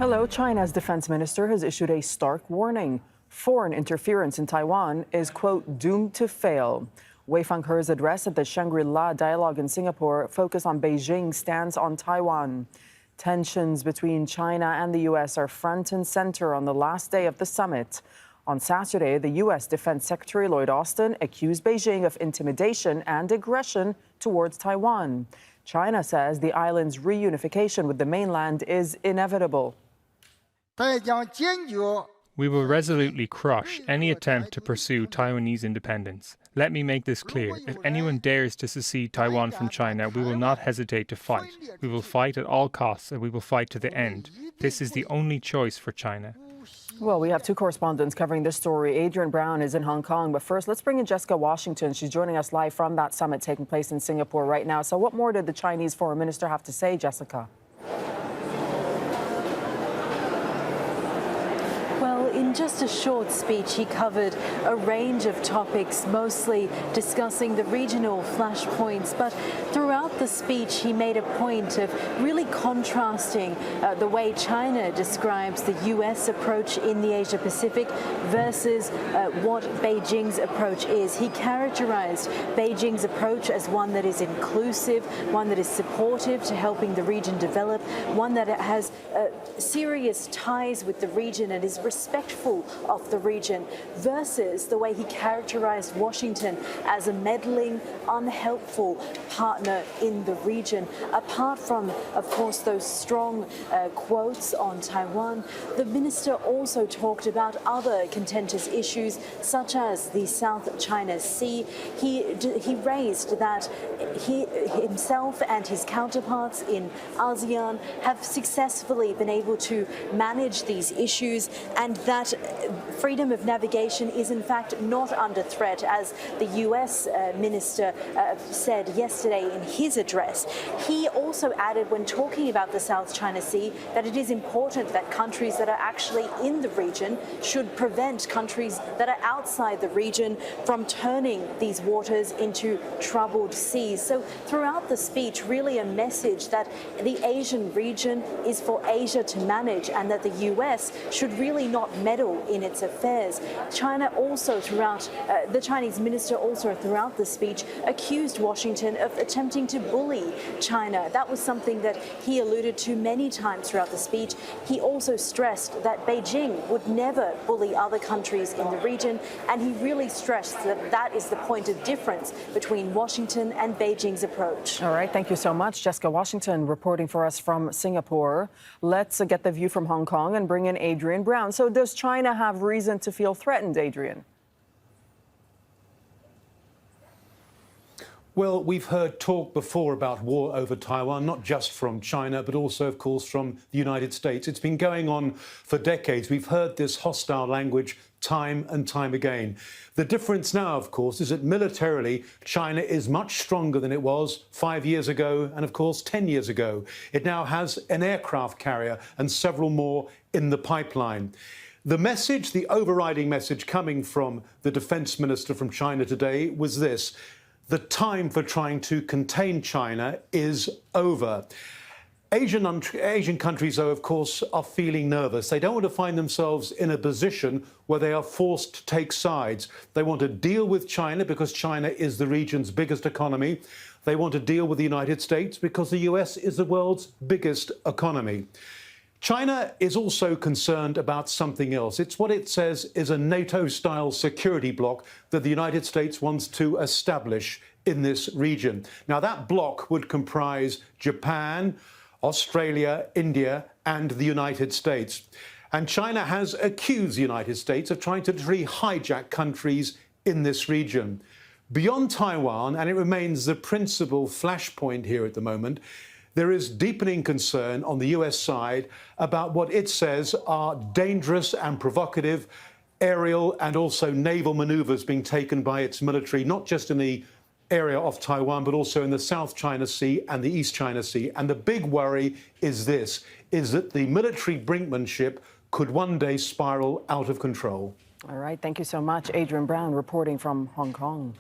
Hello, China's defense minister has issued a stark warning. Foreign interference in Taiwan is, quote, doomed to fail. Wei Fenghe's address at the Shangri-La Dialogue in Singapore focused on Beijing's stance on Taiwan. Tensions between China and the U.S. are front and center on the last day of the summit. On Saturday, the U.S. Defense Secretary Lloyd Austin accused Beijing of intimidation and aggression towards Taiwan. China says the island's reunification with the mainland is inevitable. We will resolutely crush any attempt to pursue Taiwanese independence. Let me make this clear. If anyone dares to secede Taiwan from China, we will not hesitate to fight. We will fight at all costs, and we will fight to the end. This is the only choice for China. Well, we have two correspondents covering this story. Adrian Brown is in Hong Kong. But first, let's bring in Jessica Washington. She's joining us live from that summit taking place in Singapore right now. So what more did the Chinese foreign minister have to say, Jessica? Well, in just a short speech, he covered a range of topics, mostly discussing the regional flashpoints. But throughout the speech, he made a point of really contrasting the way China describes the U.S. approach in the Asia-Pacific versus what Beijing's approach is. He characterized Beijing's approach as one that is inclusive, one that is supportive to helping the region develop, one that has serious ties with the region and is respectful of the region, versus the way he characterized Washington as a meddling, unhelpful partner in the region. Apart from, of course, those strong quotes on Taiwan, the minister also talked about other contentious issues, such as the South China Sea. He raised that he himself and his counterparts in ASEAN have successfully been able to manage these issues, and that freedom of navigation is in fact not under threat, as the U.S. minister said yesterday in his address. He also added, when talking about the South China Sea, that it is important that countries that are actually in the region should prevent countries that are outside the region from turning these waters into troubled seas. So throughout the speech, really a message that the Asian region is for Asia to manage, and that the U.S. should really not meddle in its affairs. China also the Chinese minister also throughout the speech accused Washington of attempting to bully China. That was something that he alluded to many times throughout the speech. He also stressed that Beijing would never bully other countries in the region, and he really stressed that that is the point of difference between Washington and Beijing's approach. All right, thank you so much. Jessica Washington reporting for us from Singapore. Let's get the view from Hong Kong and bring in Adrian Brown. So does China have reason to feel threatened, Adrian? Well, we've heard talk before about war over Taiwan, not just from China, but also, of course, from the United States. It's been going on for decades. We've heard this hostile language time and time again. The difference now, of course, is that militarily, China is much stronger than it was 5 years ago and, of course, 10 years ago. It now has an aircraft carrier and several more in the pipeline. The message, the overriding message coming from the defense minister from China today was this: the time for trying to contain China is over. Asian countries, though, of course, are feeling nervous. They don't want to find themselves in a position where they are forced to take sides. They want to deal with China because China is the region's biggest economy. They want to deal with the United States because the US is the world's biggest economy. China is also concerned about something else. It's what it says is a NATO-style security bloc that the United States wants to establish in this region. Now, that bloc would comprise Japan, Australia, India, and the United States. And China has accused the United States of trying to literally hijack countries in this region. Beyond Taiwan, and it remains the principal flashpoint here at the moment, there is deepening concern on the US side about what it says are dangerous and provocative aerial and also naval maneuvers being taken by its military, not just in the area of Taiwan, but also in the South China Sea and the East China Sea. And the big worry is this, is that the military brinkmanship could one day spiral out of control. All right, thank you so much. Adrian Brown reporting from Hong Kong.